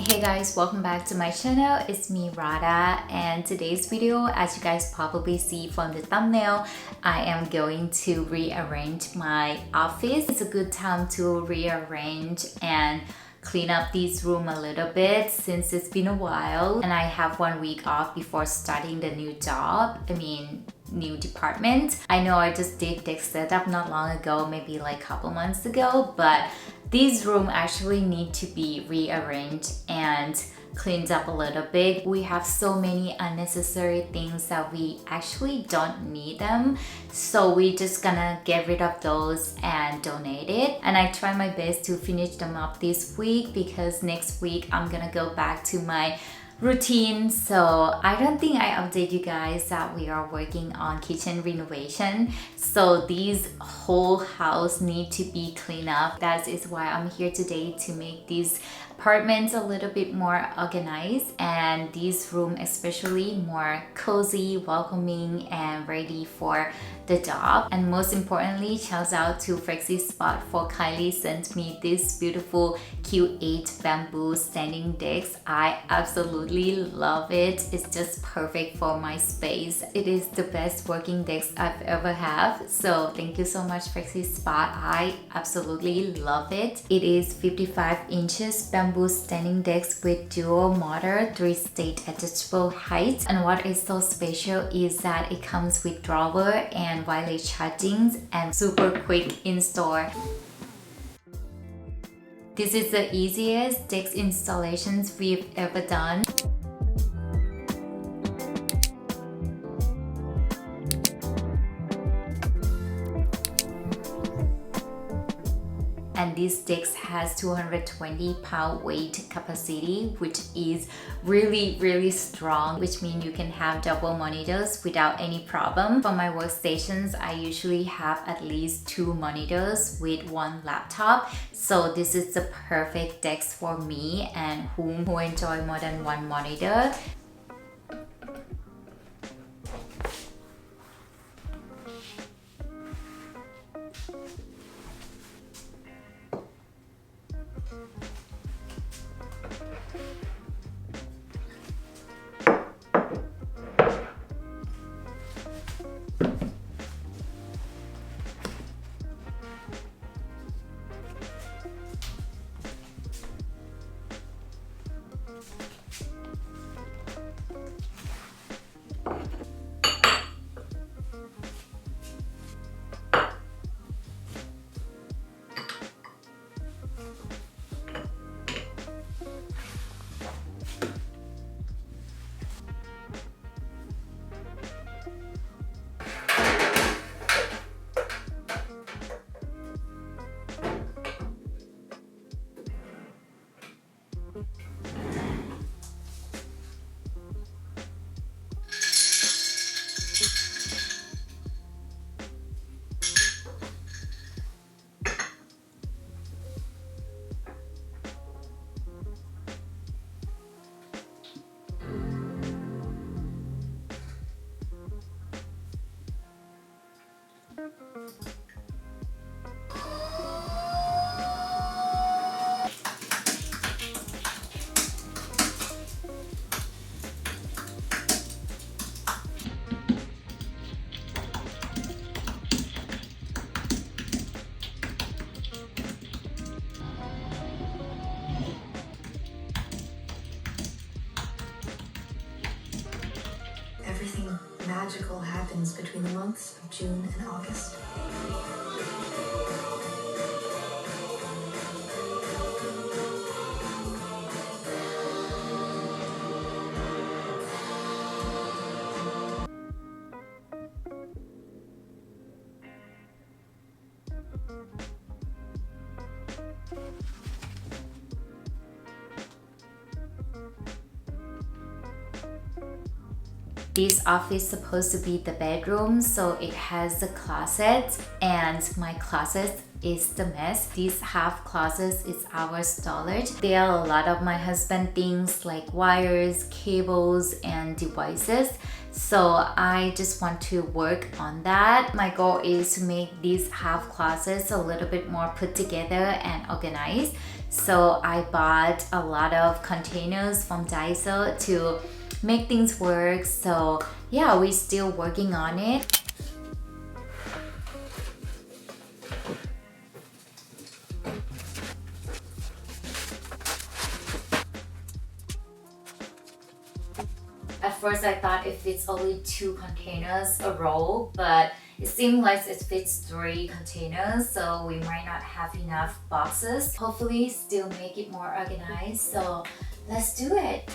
Hey guys, welcome back to my channel. It's me, Rada, and today's video, as you guys probably see from the thumbnail, I am going to rearrange my office. It's a good time to rearrange and clean up this room a little bit since it's been a while and I have 1 week off before starting the new job. New department. I know I just did desk setup not long ago, maybe like a couple months ago, but these rooms actually need to be rearranged and cleaned up a little bit. We have so many unnecessary things that we actually don't need them, so we're just gonna get rid of those and donate it. And I try my best to finish them up this week because next week I'm gonna go back to my routine. So I don't think I update you guys that we are working on kitchen renovation, so these whole house need to be cleaned up. That is why I'm here today, to make these apartments a little bit more organized and this room especially more cozy, welcoming, and ready for the job. And most importantly, shout out to Flexispot for kindly sent me this beautiful Q8 bamboo standing desk. I absolutely love it. It's just perfect for my space. It is the best working desk I've ever had. So thank you so much, Flexispot. I absolutely love it. It is 55 inches bamboo standing desk with dual motor, 3-stage adjustable height. And what is so special is that it comes with drawer and wireless charging and super quick install. This is the easiest desk installations we've ever done. And this desk has 220-pound weight capacity, which is really strong, which means you can have double monitors without any problem. For my workstations, I usually have at least 2 monitors with 1 laptop. So this is the perfect desk for me and who enjoy more than 1 monitor. Everything magical happens between the months of June and August. This office is supposed to be the bedroom, so it has the closet, and my closet is the mess. This half closet is our storage. There are a lot of my husband things like wires, cables, and devices. So I just want to work on that. My goal is to make these half closets a little bit more put together and organized. So I bought a lot of containers from Daiso to make things work. So yeah, we're still working on it. At first I thought it fits only 2 containers a roll, but it seemed like it fits 3 containers, so we might not have enough boxes. Hopefully still make it more organized, so let's do it.